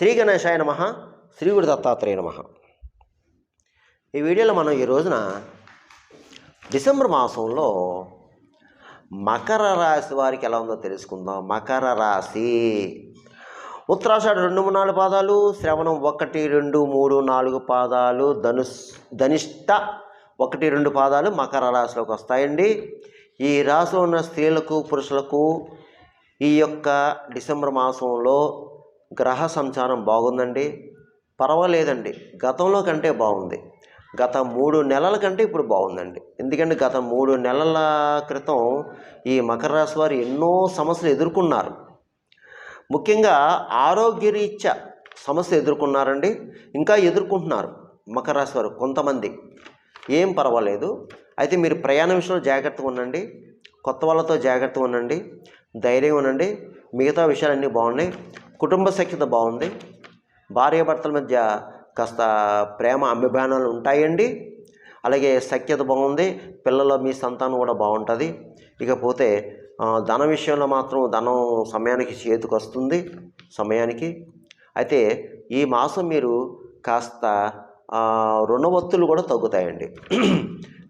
శ్రీ గణేశాయ నమః. శ్రీ గురు దత్తాత్రేయ నమః. ఈ వీడియోలో మనం ఈ రోజున డిసెంబర్ మాసంలో మకర రాశి వారికి ఎలా ఉందో తెలుసుకుందాం. మకర రాశి ఉత్తరాషాఢ 2, 3, 4 పాదాలు, శ్రవణం 1, 2, 3, 4 పాదాలు, ధనిష్ట 1, 2 పాదాలు మకర రాశిలోకి వస్తాయండి. ఈ రాశిలో ఉన్న స్త్రీలకు పురుషులకు ఈ యొక్క డిసెంబర్ మాసంలో గ్రహ సంచారం బాగుందండి. పర్వాలేదండి, గతంలో కంటే బాగుంది. గత 3 నెలల కంటే ఇప్పుడు బాగుందండి. ఎందుకంటే గత 3 నెలల క్రితం ఈ మకర రాశి వారు ఎన్నో సమస్యలు ఎదుర్కొన్నారు. ముఖ్యంగా ఆరోగ్యరీత్యా సమస్యలు ఎదుర్కొన్నారండి, ఇంకా ఎదుర్కొంటున్నారు మకర రాశి వారు కొంతమంది. ఏం పర్వాలేదు, అయితే మీరు ప్రయాణ విషయంలో జాగ్రత్తగా ఉండండి, కొత్త వాళ్ళతో జాగ్రత్తగా ఉండండి, ధైర్యం ఉండండి. మిగతా విషయాలన్నీ బాగున్నాయి. కుటుంబ సఖ్యత బాగుంది. భార్యాభర్తల మధ్య కాస్త ప్రేమ అభిమానాలు ఉంటాయండి. అలాగే సఖ్యత బాగుంది. పిల్లల మీ సంతానం కూడా బాగుంటుంది. ఇకపోతే ధన విషయంలో మాత్రం ధనం సమయానికి చేతికి వస్తుంది సమయానికి. అయితే ఈ మాసం మీరు కాస్త రుణ ఒత్తులు కూడా తగ్గుతాయండి.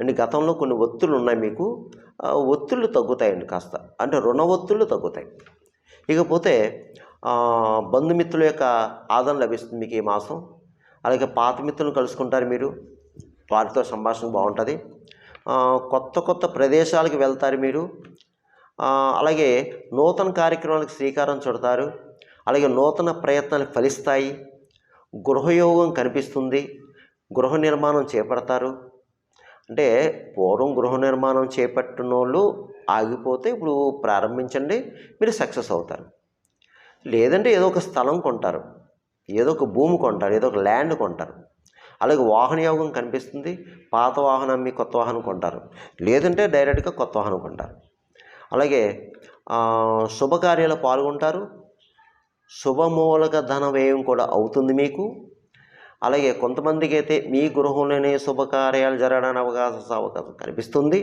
అండ్ గతంలో కొన్ని ఒత్తులు ఉన్నాయి మీకు, ఒత్తులు తగ్గుతాయండి కాస్త, అంటే రుణ ఒత్తులు తగ్గుతాయి. ఇకపోతే బంధుమిత్రుల యొక్క ఆదరణ లభిస్తుంది మీకు ఈ మాసం. అలాగే పాత మిత్రులను కలుసుకుంటారు మీరు, వారితో సంభాషణ బాగుంటుంది. కొత్త ప్రదేశాలకు వెళ్తారు మీరు. అలాగే నూతన కార్యక్రమాలకు శ్రీకారం చుడతారు. అలాగే నూతన ప్రయత్నాలు ఫలిస్తాయి. గృహయోగం కనిపిస్తుంది. గృహ నిర్మాణం చేపడతారు. అంటే పూర్వం గృహ నిర్మాణం చేపట్టిన వాళ్ళు ఆగిపోతే ఇప్పుడు ప్రారంభించండి, మీరు సక్సెస్ అవుతారు. లేదంటే ఏదో ఒక స్థలం కొంటారు, ఏదో ఒక భూమి కొంటారు, ఏదో ఒక ల్యాండ్ కొంటారు. అలాగే వాహన యోగం కనిపిస్తుంది. పాత వాహనం మీ కొత్త వాహనం కొంటారు, లేదంటే డైరెక్ట్గా కొత్త వాహనం కొంటారు. అలాగే శుభకార్యాలు పాల్గొంటారు. శుభమూలక ధన వ్యయం కూడా అవుతుంది మీకు. అలాగే కొంతమందికి అయితే మీ గృహంలోనే శుభకార్యాలు జరగడానికి అవకాశం కనిపిస్తుంది.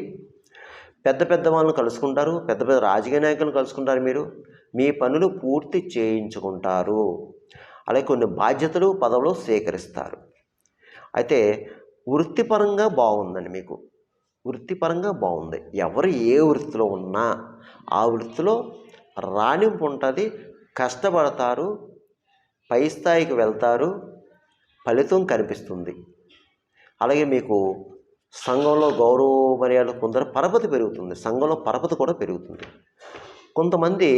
పెద్ద వాళ్ళని కలుసుకుంటారు, పెద్ద రాజకీయ నాయకులను కలుసుకుంటారు. మీరు మీ పనులు పూర్తి చేయించుకుంటారు. అలాగే కొన్ని బాధ్యతలు పదవులు స్వీకరిస్తారు. అయితే వృత్తిపరంగా బాగుందండి మీకు, వృత్తిపరంగా బాగుంది. ఎవరు ఏ వృత్తిలో ఉన్నా ఆ వృత్తిలో రాణింపు ఉంటుంది. కష్టపడతారు, పై స్థాయికి వెళ్తారు, ఫలితం కనిపిస్తుంది. అలాగే మీకు సంఘంలో గౌరవ మర్యాదలు కొందరు పరపతి పెరుగుతుంది. సంఘంలో పరపతి కూడా పెరుగుతుంది. కొంతమంది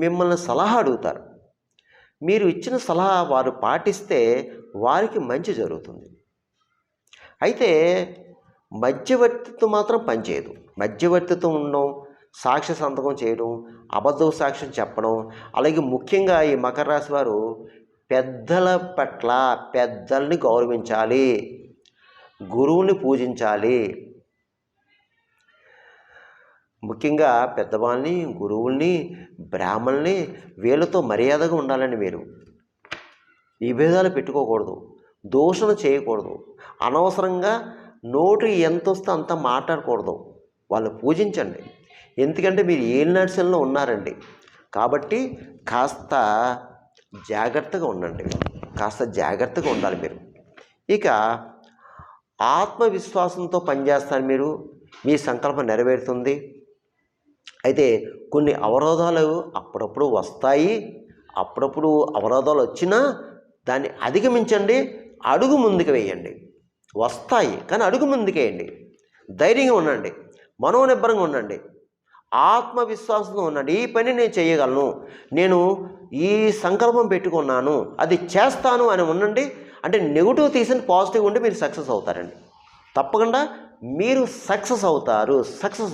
మిమ్మల్ని సలహా అడుగుతారు. మీరు ఇచ్చిన సలహా వారు పాటిస్తే వారికి మంచి జరుగుతుంది. అయితే మధ్యవర్తిత్వం మాత్రం పనిచేయదు. మధ్యవర్తిత్వం ఉండడం, సాక్ష్య సంతకం చేయడం, అబద్ధ సాక్ష్యం చెప్పడం. అలాగే ముఖ్యంగా ఈ మకర రాశి వారు పెద్దల పట్ల పెద్దల్ని గౌరవించాలి, గురువుని పూజించాలి. ముఖ్యంగా పెద్దవాళ్ళని, గురువుల్ని, బ్రాహ్మణుల్ని, వీళ్ళతో మర్యాదగా ఉండాలండి. మీరు ఈ భేదాలు పెట్టుకోకూడదు, దూషణ చేయకూడదు, అనవసరంగా నోటి ఎంత వస్తే అంత మాట్లాడకూడదు. వాళ్ళు పూజించండి. ఎందుకంటే మీరు ఏలినాడ్సల్లో ఉన్నారండి. కాబట్టి కాస్త జాగ్రత్తగా ఉండండి, కాస్త జాగ్రత్తగా ఉండాలి మీరు. ఇక ఆత్మవిశ్వాసంతో పనిచేస్తారు మీరు, మీ సంకల్పం నెరవేరుతుంది. అయితే కొన్ని అవరోధాలు అప్పుడప్పుడు వస్తాయి. అప్పుడప్పుడు అవరోధాలు వచ్చినా దాన్ని అధిగమించండి, అడుగు ముందుకు వేయండి. వస్తాయి కానీ అడుగు ముందుకు వేయండి. ధైర్యంగా ఉండండి, మనోనిబ్బరంగా ఉండండి, ఆత్మవిశ్వాసంతో ఉండండి. ఈ పని నేను చేయగలను, నేను ఈ సంకల్పం పెట్టుకున్నాను, అది చేస్తాను అని ఉండండి. అంటే నెగిటివ్ తీసిన పాజిటివ్ ఉండి మీరు సక్సెస్ అవుతారండి. తప్పకుండా మీరు సక్సెస్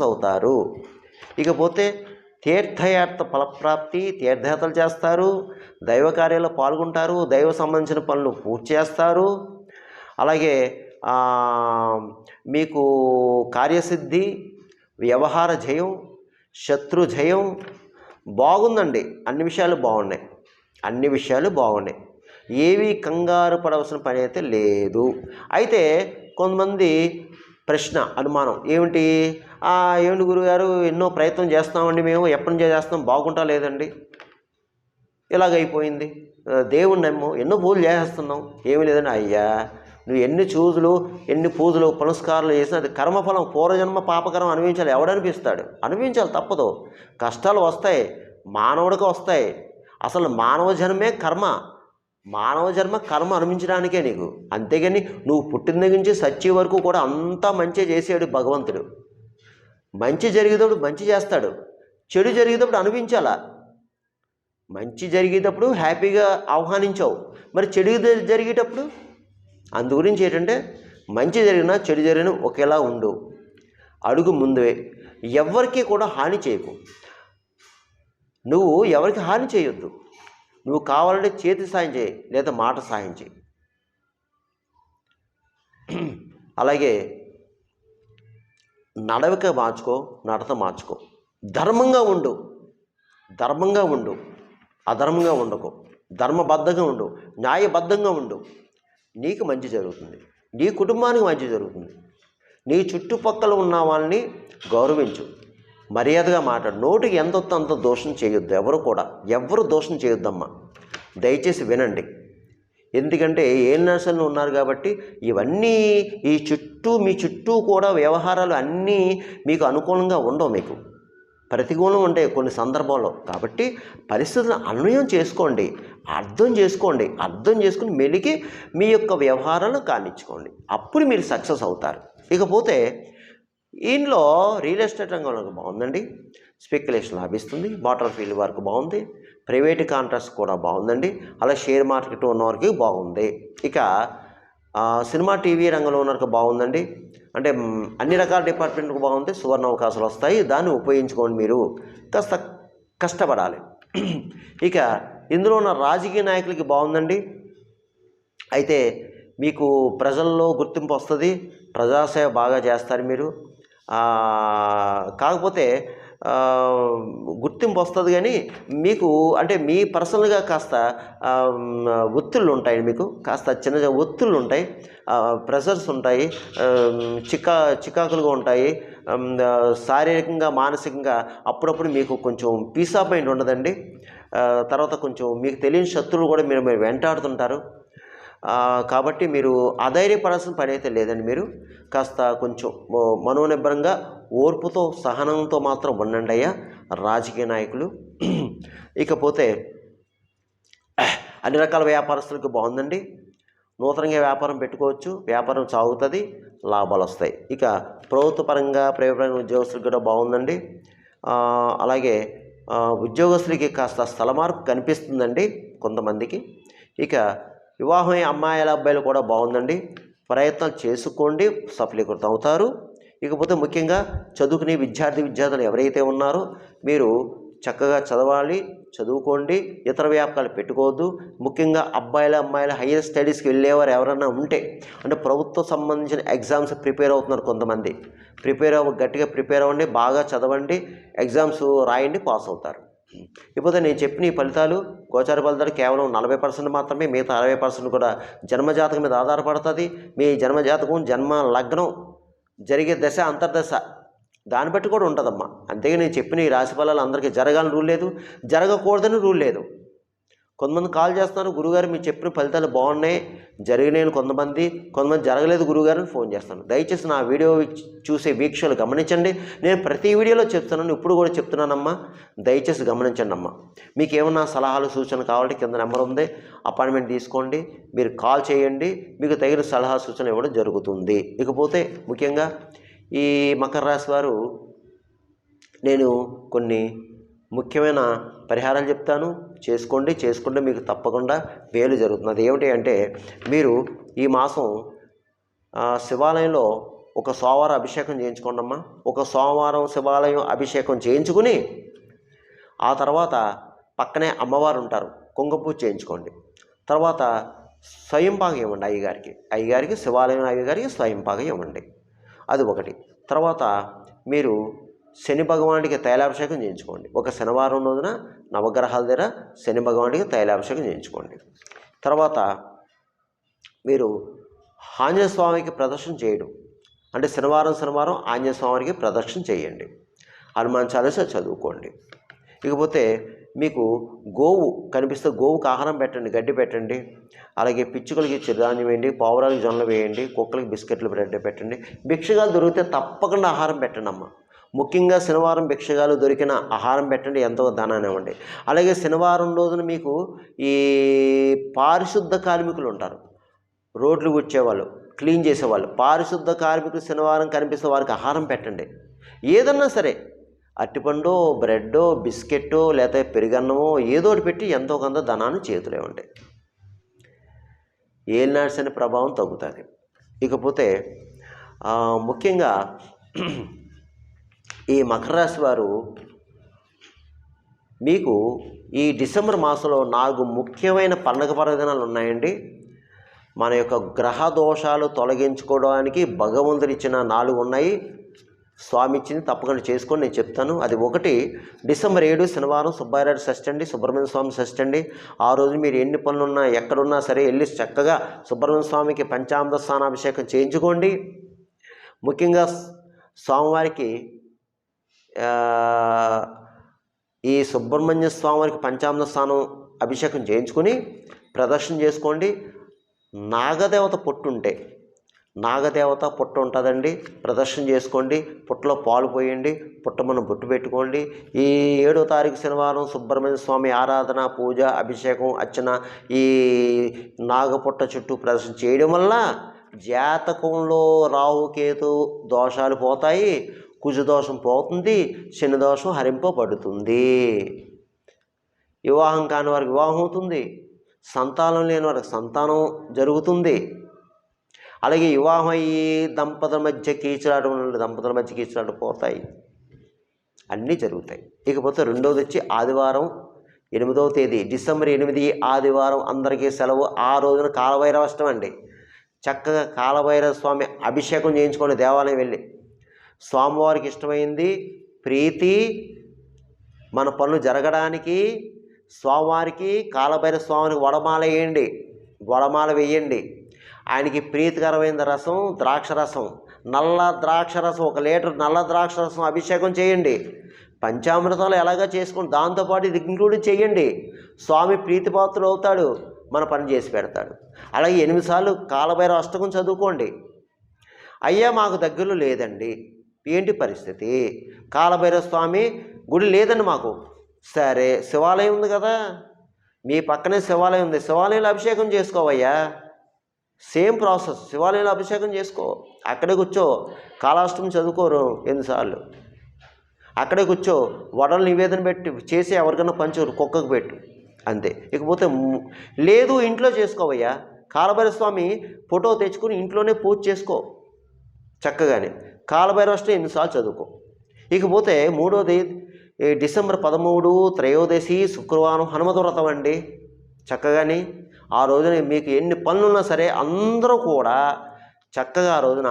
అవుతారు. ఇకపోతే తీర్థయాత్ర ఫలప్రాప్తి, తీర్థయాత్రలు చేస్తారు, దైవ కార్యాల్లో పాల్గొంటారు, దైవ సంబంధించిన పనులు పూర్తి చేస్తారు. అలాగే మీకు కార్యసిద్ధి, వ్యవహార జయం, శత్రు జయం బాగుందండి. అన్ని విషయాలు బాగున్నాయి. ఏవి కంగారు పడవలసిన పని అయితే లేదు. అయితే కొంతమంది ప్రశ్న, అనుమానం ఏమిటి గురుగారు, ఎన్నో ప్రయత్నం చేస్తామండి, మేము ఎప్పటి నుంచో చేస్తాం, బాగుంటా లేదండి. ఇలాగైపోయింది, దేవుణ్ణి నమ్ము ఎన్నో పూజలు చేసేస్తున్నావు, ఏమీ లేదని. అయ్యా, నువ్వు ఎన్ని పూజలు పునస్కారాలు చేసినా అది కర్మఫలం, పూర్వజన్మ పాపకరం అనుభవించాలి. ఎవడనిపిస్తాడు? అనుభవించాలి, తప్పదు. కష్టాలు వస్తాయి, మానవుడికి వస్తాయి. అసలు మానవ జన్మే కర్మ, మానవ జన్మ కర్మ అనుభవించడానికే నీకు. అంతేగాని నువ్వు పుట్టిన దగ్గర నుంచి సచ్చే వరకు కూడా అంతా మంచి చేసాడు భగవంతుడు. మంచి జరిగేటప్పుడు మంచి చేస్తాడు, చెడు జరిగేటప్పుడు అనుభవించాలా. మంచి జరిగేటప్పుడు హ్యాపీగా ఆహ్వానించావు, మరి చెడు జరిగేటప్పుడు అందు గురించి ఏంటంటే మంచి జరిగినా చెడు జరిగినా ఒకేలా ఉండు. అడుగు ముందువే, ఎవరికి కూడా హాని చేయకు. నువ్వు ఎవరికి హాని చేయొద్దు. నువ్వు కావాలంటే చేతి సాయం చేయి, లేదా మాట సాయం చేయి. అలాగే నడవక మార్చుకో, నడత మార్చుకో. ధర్మంగా ఉండు, అధర్మంగా ఉండకు. ధర్మబద్ధంగా ఉండు, న్యాయబద్ధంగా ఉండు. నీకు మంచి జరుగుతుంది, నీ కుటుంబానికి మంచి జరుగుతుంది. నీ చుట్టుపక్కల ఉన్న వాళ్ళని గౌరవించు, మర్యాదగా మాట్లాడు. నోటికి ఎంత వస్తుందో అంత దోషం చేయొద్దు. ఎవరు దోషం చేయొద్దమ్మా. దయచేసి వినండి. ఎందుకంటే ఏ నర్సలు ఉన్నారు కాబట్టి ఇవన్నీ మీ చుట్టూ కూడా వ్యవహారాలు అన్నీ మీకు అనుకూలంగా ఉండవు, మీకు ప్రతికూలం ఉంటాయి కొన్ని సందర్భంలో. కాబట్టి పరిస్థితులను అన్వయం చేసుకోండి, అర్థం చేసుకుని మెలిగి మీ యొక్క వ్యవహారాలను కానిచ్చుకోండి. అప్పుడు మీరు సక్సెస్ అవుతారు. ఇకపోతే ఇంట్లో రియల్ ఎస్టేట్ రంగంలో బాగుందండి, స్పెక్యులేషన్ లాభిస్తుంది, వాటర్ ఫీల్డ్ వర్క్ బాగుంది, ప్రైవేట్ కాంట్రాక్ట్స్ కూడా బాగుందండి, అలా షేర్ మార్కెట్ ఉన్నవారికి బాగుంది. ఇక సినిమా టీవీ రంగంలో ఉన్నవారికి బాగుందండి. అంటే అన్ని రకాల డిపార్ట్మెంట్కి బాగుంది, సువర్ణ అవకాశాలు వస్తాయి. దాన్ని ఉపయోగించుకోండి. మీరు కాస్త కష్టపడాలి. ఇక ఇందులో ఉన్న రాజకీయ నాయకులకి బాగుందండి. అయితే మీకు ప్రజల్లో గుర్తింపు వస్తుంది, ప్రజాసేవ బాగా చేస్తారు మీరు. కాకపోతే గుర్తింపు వస్తుంది, కానీ మీకు అంటే మీ పర్సనల్గా కాస్త ఒత్తిళ్ళు ఉంటాయి, మీకు కాస్త చిన్న ఒత్తిళ్ళు ఉంటాయి, ప్రెషర్స్ ఉంటాయి, చికాకులుగా ఉంటాయి. శారీరకంగా మానసికంగా అప్పుడప్పుడు మీకు కొంచెం పీస్ ఆఫ్ మైండ్ ఉండదండి. తర్వాత కొంచెం మీకు తెలియని శత్రువులు కూడా మీరు వెంటాడుతుంటారు. కాబట్టి మీరు అధైర్యపడాల్సిన పని అయితే లేదండి. మీరు కాస్త కొంచెం మనోనిబ్బరంగా ఓర్పుతో సహనంతో మాత్రం ఉండండి అయ్యా రాజకీయ నాయకులు. ఇకపోతే అన్ని రకాల వ్యాపారస్తులకు బాగుందండి. నూతనంగా వ్యాపారం పెట్టుకోవచ్చు, వ్యాపారం సాగుతుంది, లాభాలు వస్తాయి. ఇక ప్రభుత్వ పరంగా ప్రైవేట్ ఉద్యోగస్తులకు కూడా బాగుందండి. అలాగే ఉద్యోగస్తులకి కాస్త స్థల మార్పు కనిపిస్తుందండి కొంతమందికి. ఇక వివాహం అమ్మాయిల అబ్బాయిలు కూడా బాగుందండి. ప్రయత్నాలు చేసుకోండి, సఫలీకృతం అవుతారు. ఇకపోతే ముఖ్యంగా చదువుకునే విద్యార్థులు ఎవరైతే ఉన్నారో మీరు చక్కగా చదువుకోండి, ఇతర వ్యాపకాలు పెట్టుకోవద్దు. ముఖ్యంగా అమ్మాయిలు హైయర్ స్టడీస్కి వెళ్ళేవారు ఎవరైనా ఉంటే, అంటే ప్రభుత్వం సంబంధించిన ఎగ్జామ్స్ ప్రిపేర్ అవుతున్నారు కొంతమంది, గట్టిగా ప్రిపేర్ అవ్వండి, బాగా చదవండి, ఎగ్జామ్స్ రాయండి, పాస్ అవుతారు. ఇకపోతే నేను చెప్పిన ఈ ఫలితాలు, గోచార ఫలితాలు కేవలం 40% మాత్రమే. మిగతా 60% కూడా జన్మజాతకం మీద ఆధారపడుతుంది. మీ జన్మజాతకం, జన్మ లగ్నం, జరిగే దశ, అంతర్దశ దాన్ని బట్టి కూడా ఉంటుందమ్మా. అంతేగా నేను చెప్పిన ఈ రాశి ఫలాలు అందరికీ జరగాలని రూల్ లేదు, జరగకూడదని రూల్ లేదు. కొంతమంది కాల్ చేస్తున్నారు, గురుగారు మీరు చెప్పిన ఫలితాలు బాగున్నాయి, జరిగినాయని కొంతమంది జరగలేదు గురుగారు అని ఫోన్ చేస్తాను. దయచేసి నా వీడియో చూసే వీక్షలు గమనించండి. నేను ప్రతి వీడియోలో చెప్తున్నాను, ఇప్పుడు కూడా చెప్తున్నానమ్మా, దయచేసి గమనించండి అమ్మా. మీకు ఏమన్నా సలహాలు సూచనలు కావాలంటే కింద నెంబర్ ఉంది, అపాయింట్మెంట్ తీసుకోండి, మీరు కాల్ చేయండి, మీకు తగిన సలహా సూచనలు ఇవ్వడం జరుగుతుంది. ఇకపోతే ముఖ్యంగా ఈ మకర రాశి వారు నేను కొన్ని ముఖ్యమైన పరిహారాలు చెప్తాను, చేసుకుంటే మీకు తప్పకుండా మేలు జరుగుతుంది. అది ఏమిటి అంటే, మీరు ఈ మాసం శివాలయంలో ఒక సోమవారం అభిషేకం చేయించుకోండి అమ్మా. ఒక సోమవారం శివాలయం అభిషేకం చేయించుకుని ఆ తర్వాత పక్కనే అమ్మవారు ఉంటారు, కుంకుమ చేయించుకోండి. తర్వాత స్వయంపాకం ఇవ్వండి అయ్యగారికి, శివాలయం అయ్యగారికి స్వయంపాకం ఇవ్వండి. అది ఒకటి. తర్వాత మీరు శని భగవానుడికి తైలాభిషేకం చేయించుకోండి. ఒక శనివారం రోజున నవగ్రహాల దగ్గర శని భగవానుడికి తైలాభిషేకం చేయించుకోండి. తర్వాత మీరు ఆంజనేయ స్వామికి ప్రదర్శన చేయడం, అంటే శనివారం ఆంజనేయ స్వామికి ప్రదర్శన చేయండి. హనుమాన్ చాలీసా చదువుకోండి. ఇకపోతే మీకు గోవు కనిపిస్తే గోవుకి ఆహారం పెట్టండి, గడ్డి పెట్టండి. అలాగే పిచ్చుకలకి చిరుధాన్యం వేయండి, పావురాలకి జొన్నలు వేయండి, కుక్కలకి బిస్కెట్లు బ్రెడ్ పెట్టండి. భిక్షగాలు దొరికితే తప్పకుండా ఆహారం పెట్టండి అమ్మ. ముఖ్యంగా శనివారం భిక్షగాలు దొరికిన ఆహారం పెట్టండి, ఎంతో ధనాన్ని ఇవ్వండి. అలాగే శనివారం రోజున మీకు ఈ పారిశుద్ధ కార్మికులు ఉంటారు, రోడ్లు ఊడ్చేవాళ్ళు, క్లీన్ చేసేవాళ్ళు, పారిశుద్ధ కార్మికులు శనివారం కనిపిస్తే వారికి ఆహారం పెట్టండి. ఏదన్నా సరే అరటిపండు, బ్రెడ్డో, బిస్కెట్టో, లేకపోతే పెరుగన్నమో ఏదో ఒకటి పెట్టి ఎంతో కొంత ధనాన్ని చేతులు ఇవ్వండి. ఏలినాడ్స్ అనే ప్రభావం తగ్గుతుంది. ఇకపోతే ముఖ్యంగా ఈ మకర రాశి వారు మీకు ఈ డిసెంబర్ మాసంలో 4 ముఖ్యమైన పండగ పర్వదినాలు ఉన్నాయండి. మన యొక్క గ్రహ దోషాలు తొలగించుకోవడానికి భగవంతుడు ఇచ్చిన 4 ఉన్నాయి. స్వామి ఇచ్చింది తప్పకుండా చేసుకొని నేను చెప్తాను. అది ఒకటి, డిసెంబర్ 7 శనివారం సుబ్బారెడ్డి షష్ఠి అండి, సుబ్రహ్మణ్య స్వామి షష్ఠి అండి. ఆ రోజు మీరు ఎన్ని పనులున్నా ఎక్కడున్నా సరే వెళ్ళి చక్కగా సుబ్రహ్మణ్య స్వామికి పంచామృత స్నానాభిషేకం చేయించుకోండి. ముఖ్యంగా స్వామివారికి ఈ సుబ్రహ్మణ్య స్వామివారికి పంచామృత స్నానం అభిషేకం చేయించుకొని ప్రదర్శన చేసుకోండి. నాగదేవత పొట్టు ఉంటే, నాగదేవత పుట్ట ఉంటుందండి, ప్రదర్శన చేసుకోండి. పుట్టలో పాలు పోయండి, పుట్ట మనం బొట్టు పెట్టుకోండి. ఈ 7వ తారీఖు శనివారం సుబ్రహ్మణ్య స్వామి ఆరాధన, పూజ, అభిషేకం, అర్చన ఈ నాగపుట్ట చుట్టూ ప్రదర్శన చేయడం వల్ల జాతకంలో రాహుకేతు దోషాలు పోతాయి, కుజదోషం పోతుంది, శని దోషం హరింపబడుతుంది. వివాహం కాని వారికి వివాహం అవుతుంది, సంతానం లేని వారికి సంతానం జరుగుతుంది. అలాగే వివాహం అయ్యి దంపతుల మధ్య కీచులాట పోతాయి, అన్నీ జరుగుతాయి. ఇకపోతే రెండవది వచ్చి ఆదివారం 8వ తేదీ డిసెంబర్ 8 ఆదివారం అందరికీ సెలవు. ఆ రోజున కాలభైరవ అష్టమి అండి. చక్కగా కాలభైరవ స్వామి అభిషేకం చేయించుకోండి దేవాలయం వెళ్ళి. స్వామివారికి ఇష్టమైంది ప్రీతి, మన పనులు జరగడానికి స్వామివారికి కాలభైరవ స్వామికి వడమాల వేయండి. ఆయనకి ప్రీతికరమైన రసం ద్రాక్షరసం, నల్ల ద్రాక్షరసం 1 లీటర్ నల్ల ద్రాక్షరసం అభిషేకం చేయండి. పంచామృతాలు ఎలాగా చేసుకోండి, దాంతోపాటు ఇది ఇంక్లూడ్ చేయండి. స్వామి ప్రీతిపాత్రుడు అవుతాడు, మన పని చేసి పెడతాడు. అలాగే 8 సార్లు కాలభైరవ అష్టకం చదువుకోండి. అయ్యా మాకు దగ్గరలో లేదండి, ఏంటి పరిస్థితి? కాలభైరవ స్వామి గుడి లేదండి మాకు. సరే, శివాలయం ఉంది కదా, మీ పక్కనే శివాలయం ఉంది, శివాలయంలో అభిషేకం చేసుకోవయ్యా. సేమ్ ప్రాసెస్, శివాలయంలో అభిషేకం చేసుకో, అక్కడే కూర్చో. కాలాష్టమి చదువుకోరు 8 సార్లు, అక్కడే కూర్చో. వడలు నివేదన పెట్టి చేసి ఎవరికైనా పంచు, కుక్కకు పెట్టు, అంతే. ఇకపోతే లేదు ఇంట్లో చేసుకోవయ్యా, కాలభైరవ స్వామి ఫోటో తెచ్చుకుని ఇంట్లోనే పూజ చేసుకో చక్కగానే. కాలభైరవ అష్టమి 8 సార్లు చదువుకో. ఇకపోతే 3వది డిసెంబర్ 13 త్రయోదశి శుక్రవారం హనుమత వ్రతం అండి. చక్కగాని ఆ రోజున మీకు ఎన్ని పనులున్నా సరే అందరూ కూడా చక్కగా ఆ రోజున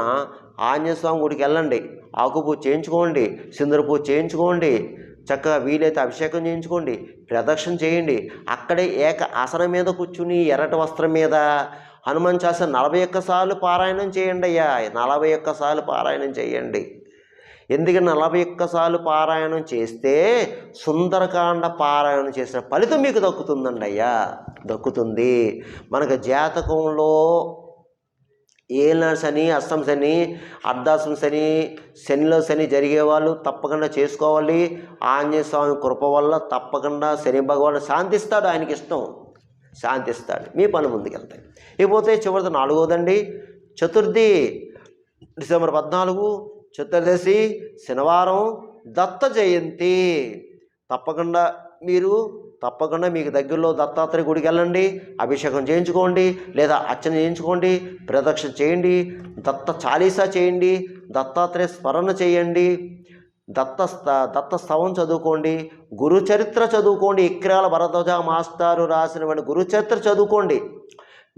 ఆంజనేయ స్వామి గుడికి వెళ్ళండి, ఆకుపూజ చేయించుకోండి, సింధూర పూజ చేయించుకోండి, చక్కగా వీలైతే అభిషేకం చేయించుకోండి, ప్రదక్షిణ చేయండి. అక్కడే ఏక ఆసనం మీద కూర్చుని ఎర్రటి వస్త్రం మీద హనుమాన్ చాలీసా 41 సార్లు పారాయణం చేయండి అయ్యా, 41 సార్లు పారాయణం చేయండి. ఎందుకంటే 41 సార్లు పారాయణం చేస్తే సుందరకాండ పారాయణం చేసిన ఫలితం మీకు దక్కుతుందండి అయ్యా, దక్కుతుంది. మనకు జాతకంలో ఏలినాడు శని, అష్టమ శని, అర్ధాష్టమ శని, శనిలో శని జరిగేవాళ్ళు తప్పకుండా చేసుకోవాలి. ఆంజనేయ స్వామి కృప వల్ల తప్పకుండా శని భగవానుడు శాంతిస్తాడు, ఆయనకి ఇష్టం శాంతిస్తాడు, మీ పని ముందుకెళ్తాయి. ఇకపోతే చివరిది 4వదండి చతుర్థి డిసెంబర్ 14 చతుర్దశి శనివారం దత్త జయంతి. తప్పకుండా మీకు దగ్గరలో దత్తాత్రేయ గుడికి వెళ్ళండి, అభిషేకం చేయించుకోండి, లేదా అర్చన చేయించుకోండి, ప్రదక్షిణ చేయండి, దత్త చాలీసా చేయండి, దత్తాత్రేయ స్మరణ చేయండి, దత్త స్తవం చదువుకోండి, గురు చరిత్ర చదువుకోండి. ఇక్రాల భరద్వాజ మాస్టారు రాసినటువంటి గురు చరిత్ర చదువుకోండి.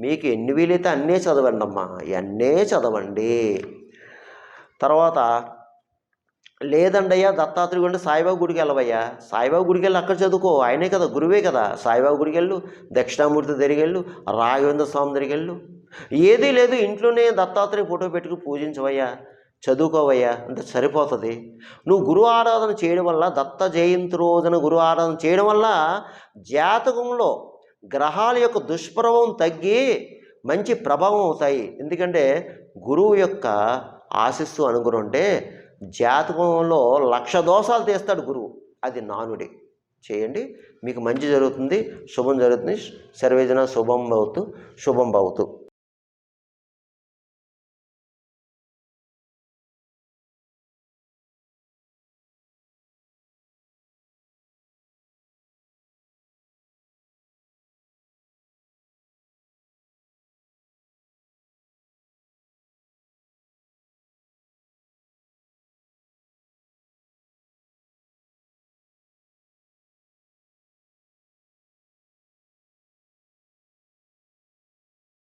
మీకు ఎన్ని వీలైతే అన్నీ చదవండి అమ్మా, ఇవన్నీ చదవండి. తర్వాత లేదండి అయ్యా దత్తాత్రేయ గుడి సాయిబాబా గుడికి వెళ్ళవయ్యా, సాయిబాబా గుడికి వెళ్ళి అక్కడ చదువుకో, ఆయనే కదా గురువే కదా. సాయిబాబా గుడికి వెళ్ళు, దక్షిణామూర్తి దగ్గరికి వెళ్ళు, రాఘవేంద్ర స్వామి దగ్గరికి వెళ్ళు. ఏదీ లేదు ఇంట్లోనే దత్తాత్రేయ ఫోటో పెట్టుకుని పూజించవయ్యా, చదువుకోవయ్యా అంటే సరిపోతుంది. నువ్వు గురు ఆరాధన చేయడం వల్ల, దత్త జయంతి రోజున గురు ఆరాధన చేయడం వల్ల జాతకంలో గ్రహాల యొక్క దుష్ప్రభావం తగ్గి మంచి ప్రభావం అవుతాయి. ఎందుకంటే గురువు యొక్క ఆశీస్సు అనుగ్రహం అంటే జాతకంలో 1,00,000 దోషాలు తీస్తాడు గురువు. అది నానుడి. చేయండి, మీకు మంచి జరుగుతుంది, శుభం జరుగుతుంది. సర్వేజన శుభం భవతు, శుభం భవతు.